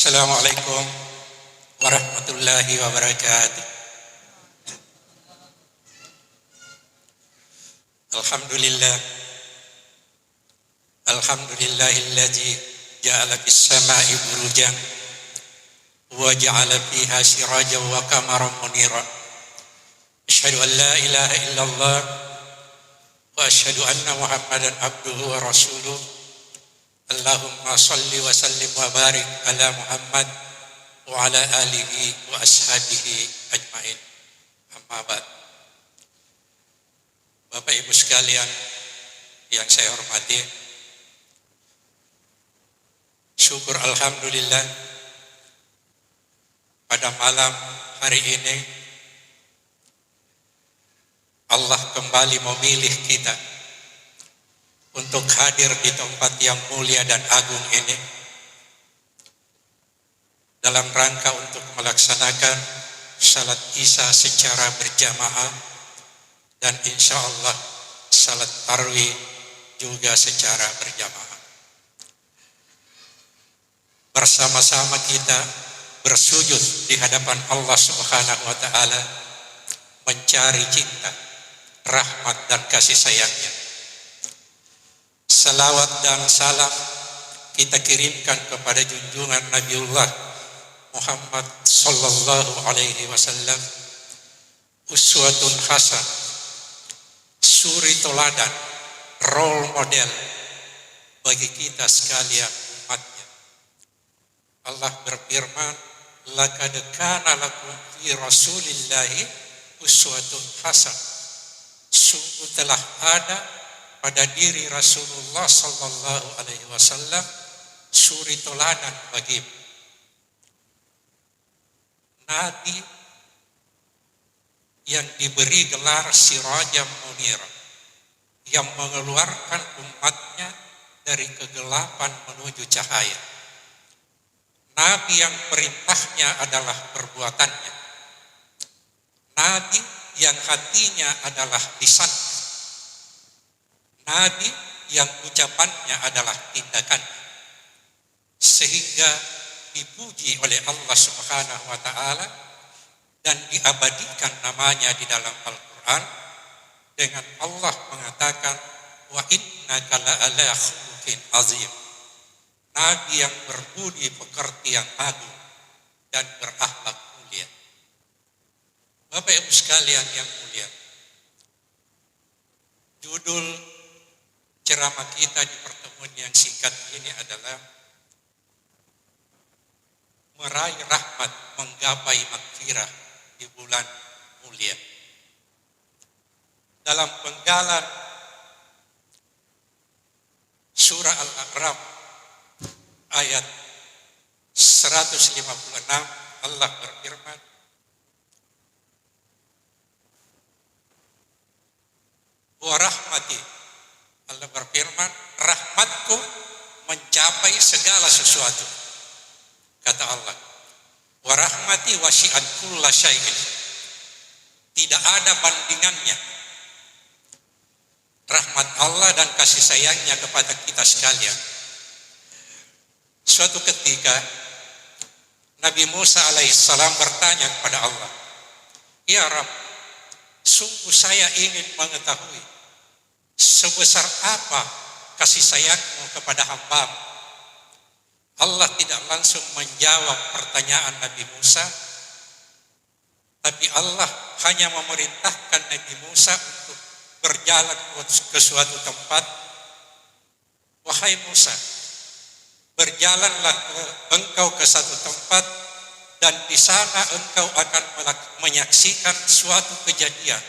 Assalamualaikum warahmatullahi wabarakatuh. Alhamdulillah. Alhamdulillahilladzi ja'ala fis sama'i burujan wa ja'ala fiha sirajan wa qamaran munira. Asyhadu an la ilaha illallah wa asyhadu anna Muhammadan abduhu wa rasuluh. Allahumma salli wa sallim wa barik ala Muhammad wa ala alihi wa ashabihi ajmain. Amma ba'd. Bapak Ibu sekalian yang saya hormati, syukur alhamdulillah pada malam hari ini Allah kembali memilih kita untuk hadir di tempat yang mulia dan agung ini dalam rangka untuk melaksanakan salat Isya secara berjamaah dan insya Allah salat tarawih juga secara berjamaah. Bersama-sama kita bersujud di hadapan Allah Subhanahu wa Ta'ala, mencari cinta, rahmat dan kasih sayangnya. Salawat dan salam kita kirimkan kepada junjungan Nabiullah Muhammad sallallahu alaihi wasallam, uswatun hasan, suri toladan, role model bagi kita sekalian umatnya. Allah berfirman, laqad kana lakum fi rasulillahi uswatun hasan. Sungguh telah ada pada diri Rasulullah sallallahu alaihi wasallam suri toladan bagimu. Nabi yang diberi gelar Sirajan Munir, yang mengeluarkan umatnya dari kegelapan menuju cahaya. Nabi yang perintahnya adalah perbuatannya. Nabi yang hatinya adalah lisannya. Nabi yang ucapannya adalah tindakannya. Sehingga dipuji oleh Allah Subhanahu wa Ta'ala dan diabadikan namanya di dalam Al-Quran dengan Allah mengatakan, wa innaka la'ala khuluqin azim. Nabi yang berbudi pekerti yang agung dan berakhlak mulia. Bapak Ibu sekalian yang mulia, judul ceramah kita di pertemuan yang singkat ini adalah meraih rahmat, menggapai maghfirah di bulan mulia. Dalam penggalan surah Al-A'raf ayat 156 Allah berfirman, wa rahmati, Allah berfirman, rahmatku mencapai segala sesuatu. Kata Allah, wa rahmati wasi'at kulla syai'in. Tidak ada bandingannya rahmat Allah dan kasih sayangnya kepada kita sekalian. Suatu ketika Nabi Musa alaihissalam bertanya kepada Allah, ya Rabb, sungguh saya ingin mengetahui sebesar apa kasih sayangmu kepada hamba-Mu. Allah tidak langsung menjawab pertanyaan Nabi Musa, tapi Allah hanya memerintahkan Nabi Musa untuk berjalan ke suatu tempat. Wahai Musa, berjalanlah engkau ke satu tempat dan di sana engkau akan menyaksikan suatu kejadian,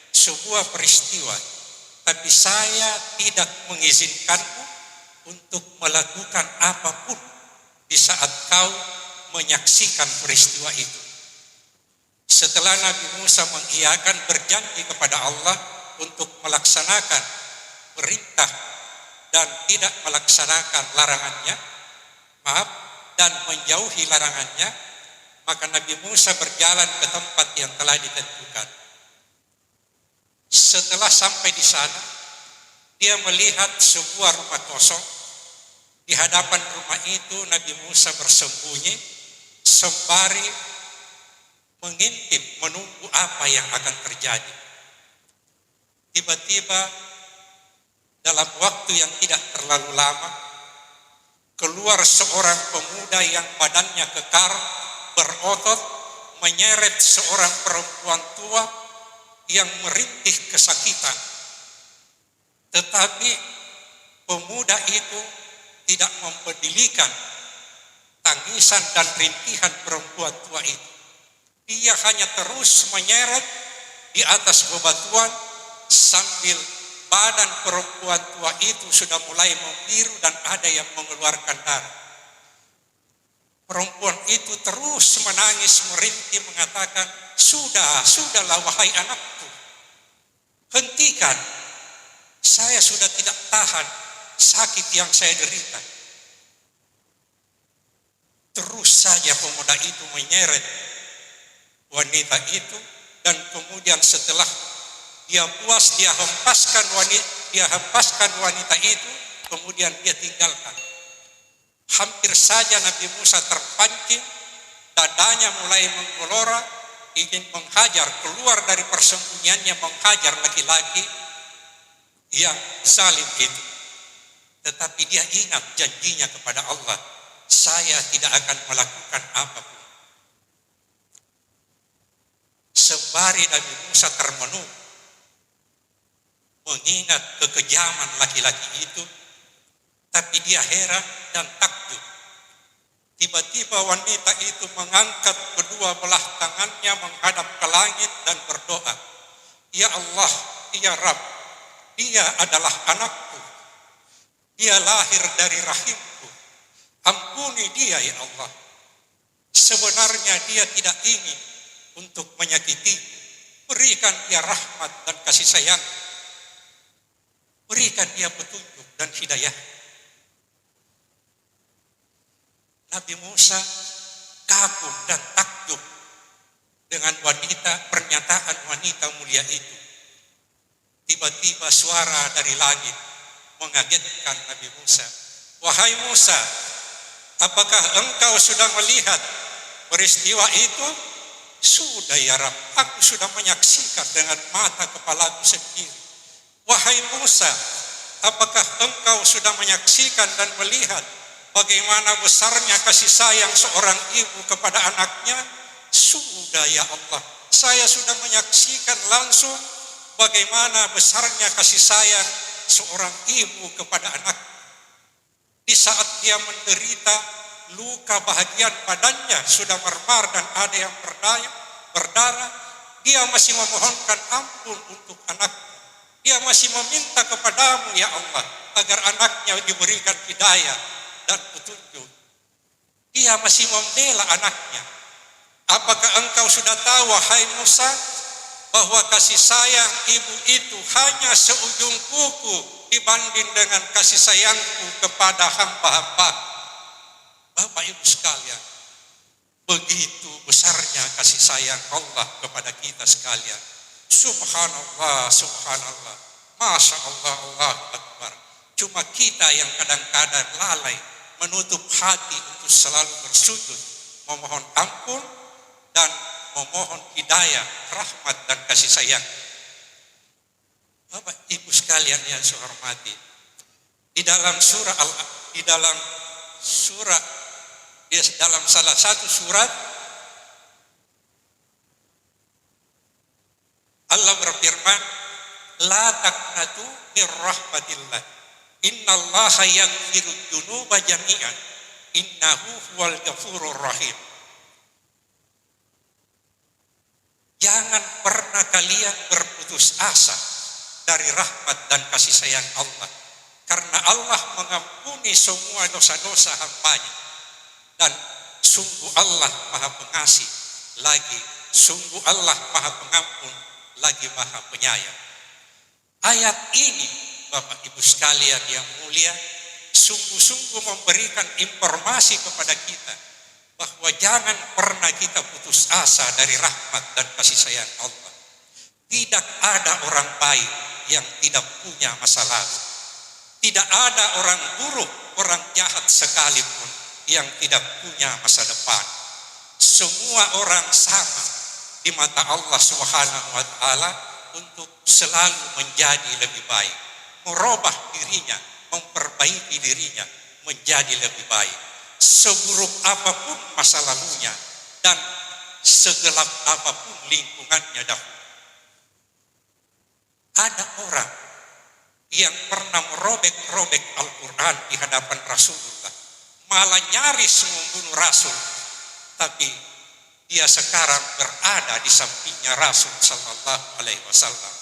sebuah peristiwa, tapi saya tidak mengizinkanmu untuk melakukan apapun di saat kau menyaksikan peristiwa itu. Setelah Nabi Musa mengiyakan, berjanji kepada Allah untuk melaksanakan perintah dan tidak melaksanakan larangannya, dan menjauhi larangannya, maka Nabi Musa berjalan ke tempat yang telah ditentukan. Setelah sampai di sana, dia melihat sebuah rumah kosong. Di hadapan rumah itu Nabi Musa bersembunyi sembari mengintip, menunggu apa yang akan terjadi. Tiba-tiba dalam waktu yang tidak terlalu lama, keluar seorang pemuda yang badannya kekar, berotot, menyeret seorang perempuan tua yang merintih kesakitan. Tetapi pemuda itu tidak mempedulikan tangisan dan rintihan perempuan tua itu. Dia hanya terus menyeret di atas bebatuan sambil badan perempuan tua itu sudah mulai membiru dan ada yang mengeluarkan darah. Perempuan itu terus menangis merintih mengatakan, sudahlah wahai anakku, hentikan, saya sudah tidak tahan sakit yang saya derita. Terus saja pemuda itu menyeret wanita itu, dan kemudian setelah dia puas, dia hempaskan wanita itu, kemudian dia tinggalkan. Hampir saja Nabi Musa terpancing, dadanya mulai menggelora, ingin menghajar, keluar dari persembunyiannya menghajar laki-laki yang zalim itu. Tetapi dia ingat janjinya kepada Allah, saya tidak akan melakukan apapun. Sembari Nabi Musa termenung, mengingat kekejaman laki-laki itu, tapi dia heran dan takjub. Tiba-tiba wanita itu mengangkat kedua belah tangannya menghadap ke langit dan berdoa, ya Allah, ya Rabb, dia adalah anakku, dia lahir dari rahimku, ampuni dia ya Allah. Sebenarnya dia tidak ingin untuk menyakiti, berikan dia rahmat dan kasih sayang, berikan dia petunjuk dan hidayah. Nabi Musa kagum dan takjub dengan pernyataan wanita mulia itu. Tiba-tiba suara dari langit mengagetkan Nabi Musa. Wahai Musa, apakah engkau sudah melihat peristiwa itu? Sudah ya Rabb, aku sudah menyaksikan dengan mata kepalaku sendiri. Wahai Musa, apakah engkau sudah menyaksikan dan melihat bagaimana besarnya kasih sayang seorang ibu kepada anaknya? Sudah ya Allah, saya sudah menyaksikan langsung bagaimana besarnya kasih sayang seorang ibu kepada anaknya. Di saat dia menderita luka bahagian badannya sudah mermar dan ada yang berdarah, dia masih memohonkan ampun untuk anaknya. Dia masih meminta kepadamu ya Allah agar anaknya diberikan hidayah dan petunjuk. Dia masih membela anaknya. Apakah engkau sudah tahu wahai Musa bahwa kasih sayang ibu itu hanya seujung kuku dibanding dengan kasih sayangku kepada hamba-hamba. Bapak Ibu sekalian, begitu besarnya kasih sayang Allah kepada kita sekalian. Subhanallah, subhanallah, Masya Allah, Allahu Akbar. Cuma kita yang kadang-kadang lalai menutup hati untuk selalu bersujud, memohon ampun dan memohon hidayah, rahmat dan kasih sayang. Bapak Ibu sekalian yang saya hormati, di dalam salah satu surat Allah berfirman, la taqnatu mir rahmatillah, innallaha yaghfirud dzunuba jami'an, innahu huwal ghafurur rahim. Jangan pernah kalian berputus asa dari rahmat dan kasih sayang Allah, karena Allah mengampuni semua dosa-dosa hambanya, dan sungguh Allah Maha Pengasih, lagi sungguh Allah Maha Pengampun, lagi Maha Penyayang. Ayat ini Bapak Ibu sekalian yang mulia sungguh-sungguh memberikan informasi kepada kita bahwa jangan pernah kita putus asa dari rahmat dan kasih sayang Allah. Tidak ada orang baik yang tidak punya masa lalu. Tidak ada orang buruk, orang jahat sekalipun yang tidak punya masa depan. semua orang sama di mata Allah Subhanahu wa taala untuk selalu menjadi lebih baik, merubah dirinya, memperbaiki dirinya menjadi lebih baik. Seburuk apapun masa lalunya dan segelap apapun lingkungannya dahulu. Ada orang yang pernah merobek-robek Al-Quran di hadapan Rasulullah, malah nyaris membunuh Rasul, tapi dia sekarang berada di sampingnya Rasul Sallallahu Alaihi Wasallam,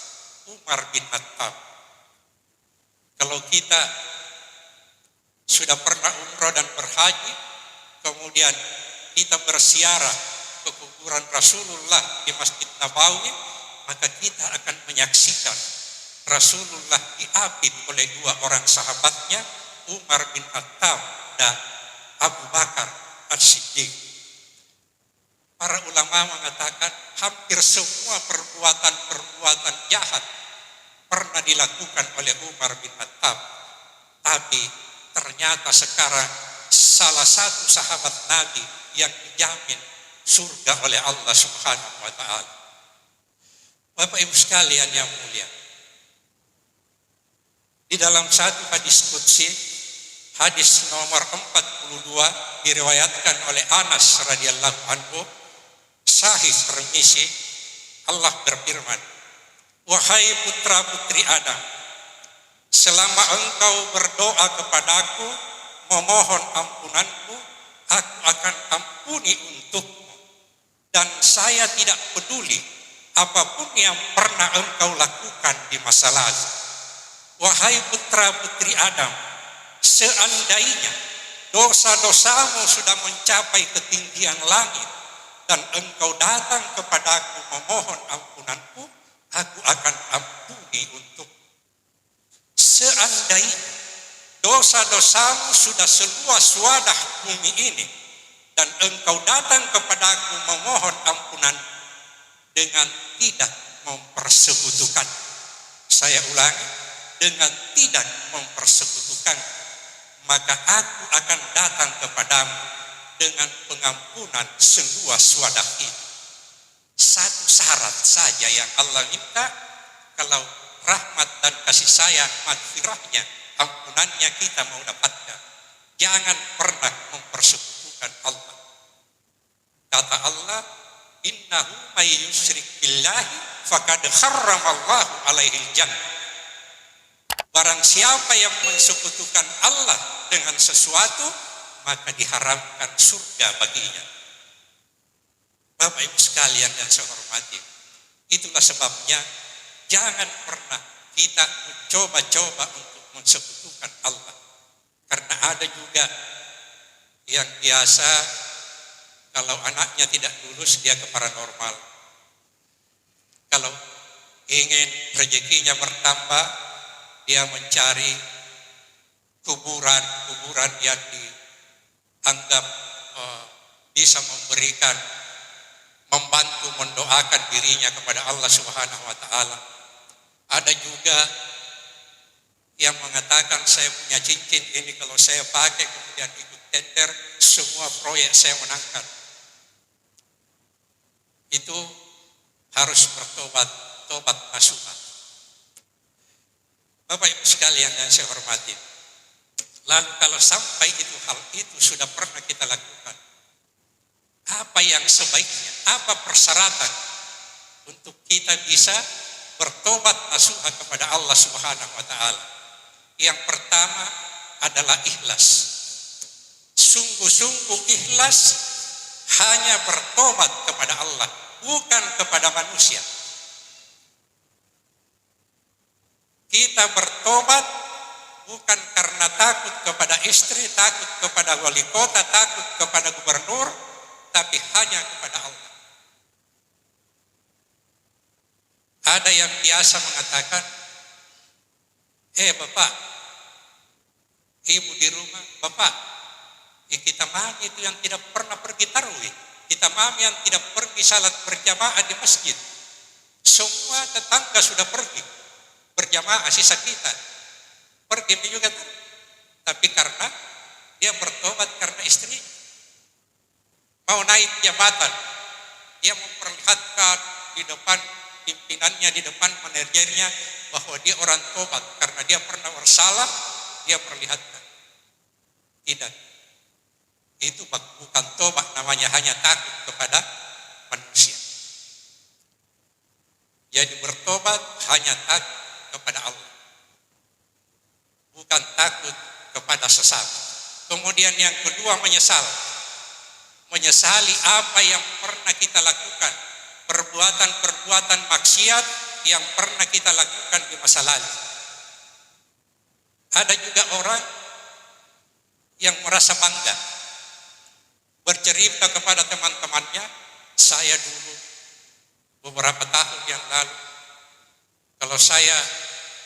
Umar bin Khattab. Kalau kita sudah pernah umrah dan berhaji, kemudian kita berziarah ke kuburan Rasulullah di Masjid Nabawi, maka kita akan menyaksikan Rasulullah diapit oleh dua orang sahabatnya, Umar bin Khattab dan Abu Bakar As-Siddiq. Para ulama mengatakan hampir semua perbuatan jahat pernah dilakukan oleh Umar bin Khattab, tapi ternyata sekarang salah satu sahabat Nabi yang dijamin surga oleh Allah Subhanahu wa taala. Bapak Ibu sekalian yang mulia, di dalam satu hadis qudsi, hadis nomor 42 diriwayatkan oleh Anas radhiyallahu anhu, sahih Tirmizi, Allah berfirman, "Wahai putra-putri Adam, selama engkau berdoa kepadaku, memohon ampunanku, aku akan ampuni untukmu. Dan saya tidak peduli apapun yang pernah engkau lakukan di masa lalu. Wahai putra-putri Adam, seandainya dosa-dosamu sudah mencapai ketinggian langit dan engkau datang kepadaku memohon ampunanku, aku akan ampuni untukmu. Seandainya dosa-dosamu sudah seluas wadah bumi ini dan engkau datang kepadaku memohon ampunanku dengan tidak mempersekutukan." Saya ulangi, dengan tidak mempersekutukan, maka aku akan datang kepadamu dengan pengampunan seluas wadah ini. Satu syarat saja yang Allah minta, kalau rahmat dan kasih sayang, maghfirahnya, ampunannya kita mau dapatkan, jangan pernah mempersekutukan Allah. Kata Allah, "Innahu may yusyrik billahi faqad harramallahu alaihi jannah." Barang siapa yang mensekutukan Allah dengan sesuatu, maka diharamkan surga baginya. Bapak Ibu sekalian yang saya hormati, itulah sebabnya jangan pernah kita mencoba-coba untuk mensekutukan Allah. Karena ada juga yang biasa kalau anaknya tidak lulus dia ke paranormal. Kalau ingin rezekinya bertambah, dia mencari kuburan yang dianggap bisa memberikan, membantu mendoakan dirinya kepada Allah Subhanahu wa taala. Ada juga yang mengatakan, saya punya cincin ini, kalau saya pakai kemudian ikut tender, semua proyek saya menangkan. Itu harus bertobat, tobat nasuha. Bapak Ibu sekalian yang saya hormati, lalu kalau sampai hal itu sudah pernah kita lakukan, apa yang sebaiknya, apa persyaratan untuk kita bisa bertobat nasuha kepada Allah Subhanahu wa taala? Yang pertama adalah ikhlas. Sungguh-sungguh ikhlas, hanya bertobat kepada Allah, bukan kepada manusia. Kita bertobat bukan karena takut kepada istri, takut kepada wali kota, takut kepada gubernur, tapi hanya kepada Allah. Ada yang biasa mengatakan, Bapak, Ibu di rumah, Bapak, kita mami itu yang tidak pernah pergi tarawih, kita mami yang tidak pergi salat berjamaah di masjid. Semua tetangga sudah pergi berjamaah, sisa kita pergi juga, tapi karena dia bertobat karena istrinya. mau naik jabatan, dia memperlihatkan di depan pimpinannya, di depan manajernya bahwa dia orang tobat karena dia pernah bersalah, dia perlihatkan. Tidak, itu bukan tobat, namanya hanya takut kepada manusia. Jadi bertobat hanya takut kepada Allah, bukan takut kepada sesama. Kemudian yang kedua, menyesali apa yang pernah kita lakukan, perbuatan-perbuatan maksiat yang pernah kita lakukan di masa lalu. Ada juga orang yang merasa bangga, bercerita kepada teman-temannya, saya dulu beberapa tahun yang lalu, kalau saya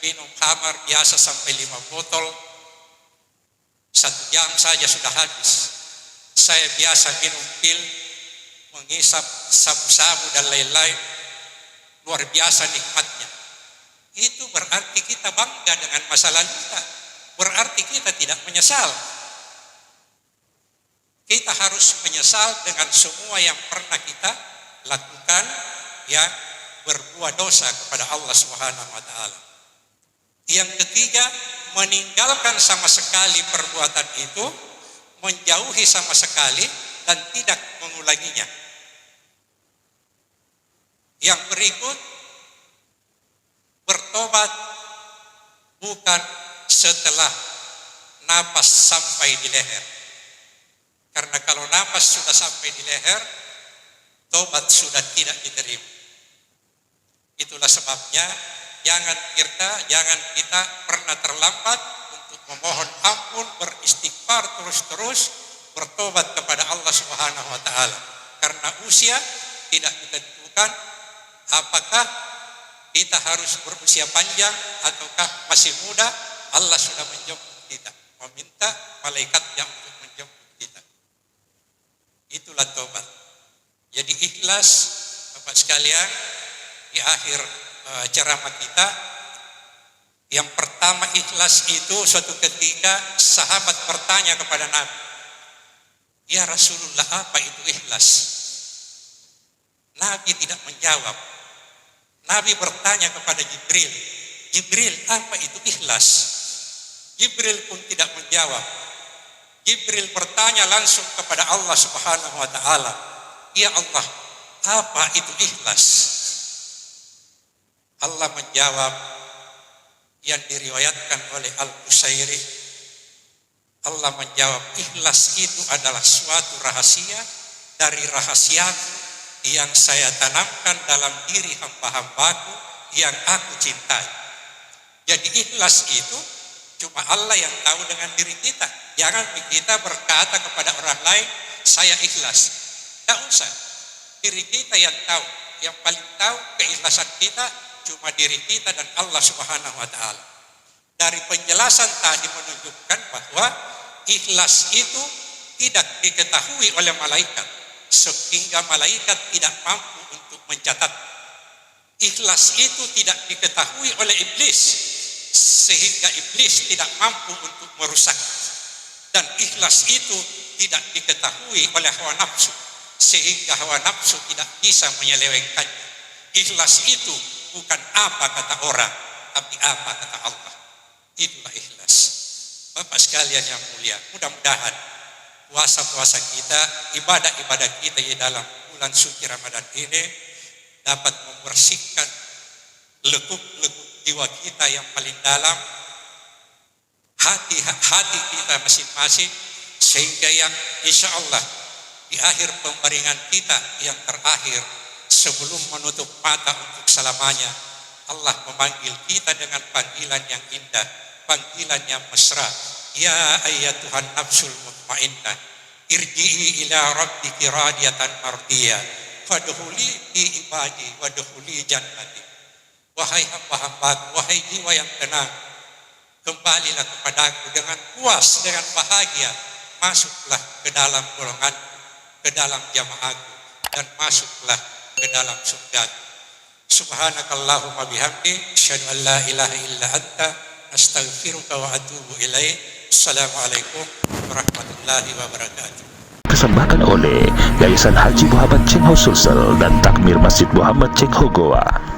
minum khamar biasa sampai 5 botol, 1 jam saja sudah habis. Saya biasa minum pil, mengisap sabu-sabu dan lain-lain, luar biasa nikmatnya. Itu berarti kita bangga dengan masa lalu kita, berarti kita tidak menyesal. Kita harus menyesal dengan semua yang pernah kita lakukan yang berbuat dosa kepada Allah Subhanahu wa taala. Yang ketiga, meninggalkan sama sekali perbuatan itu, menjauhi sama sekali dan tidak mengulanginya. Yang berikut, bertobat bukan setelah napas sampai di leher. Karena kalau napas sudah sampai di leher, tobat sudah tidak diterima. Itulah sebabnya jangan kita pernah terlambat untuk memohon ampun, beristighfar terus-terus, bertobat kepada Allah Subhanahu wa taala. Karena usia tidak ditentukan, apakah kita harus berusia panjang ataukah masih muda. Allah sudah menjemput kita, meminta malaikat yang untuk menjemput kita. Itulah tobat. Jadi ikhlas, Bapak sekalian, di akhir ceramah kita, yang pertama ikhlas itu suatu ketika sahabat bertanya kepada Nabi, ya Rasulullah, apa itu ikhlas? Nabi tidak menjawab. Nabi bertanya kepada Jibril, Jibril, apa itu ikhlas? Jibril pun tidak menjawab. Jibril bertanya langsung kepada Allah Subhanahu wa taala, ya Allah, apa itu ikhlas? Allah menjawab yang diriwayatkan oleh Al-Busairi. Allah menjawab, ikhlas itu adalah suatu rahasia dari rahasiaku yang saya tanamkan dalam diri hamba-hambaku yang aku cintai. Jadi ikhlas itu cuma Allah yang tahu dengan diri kita. Jangan kita berkata kepada orang lain, saya ikhlas. Tidak usah. Diri kita yang tahu. Yang paling tahu keikhlasan kita cuma diri kita dan Allah Subhanahu wa taala. Dari penjelasan tadi menunjukkan bahwa ikhlas itu tidak diketahui oleh malaikat, sehingga malaikat tidak mampu untuk mencatat. Ikhlas itu tidak diketahui oleh iblis, sehingga iblis tidak mampu untuk merusak. Dan ikhlas itu tidak diketahui oleh hawa nafsu, sehingga hawa nafsu tidak bisa menyelewengkannya. Ikhlas itu bukan apa kata orang, tapi apa kata Allah. Itulah ikhlas. Bapak sekalian yang mulia, mudah-mudahan puasa-puasa kita, ibadah-ibadah kita di dalam bulan suci Ramadan ini dapat membersihkan lekuk-lekuk jiwa kita yang paling dalam, hati kita masing-masing, sehingga yang insya Allah di akhir pembaringan kita yang terakhir sebelum menutup mata untuk selamanya, Allah memanggil kita dengan panggilan yang indah, panggilan yang mesra. Ya ayyatuhan nafsul mutmainnah, irji'i ila rabbiki radiyatan mardiyah, fadkhuli fi ibadi wadkhuli jannati. Wahai hamba-hambaku, wahai jiwa yang tenang, kembalilah kepadaku dengan puas, dengan bahagia, masuklah ke dalam golonganku, ke dalam jamaahku, dan masuklah ke dalam surga. Subhanakallahumma bihamdi, asyhadu an la ilaha illa anta, astaghfiruka wa atubu ilaik. Assalamualaikum warahmatullahi wabarakatuh. dipersembahkan oleh Yayasan Haji Muhammad Cengho Sulsel dan Takmir Masjid Muhammad Cengho Goa.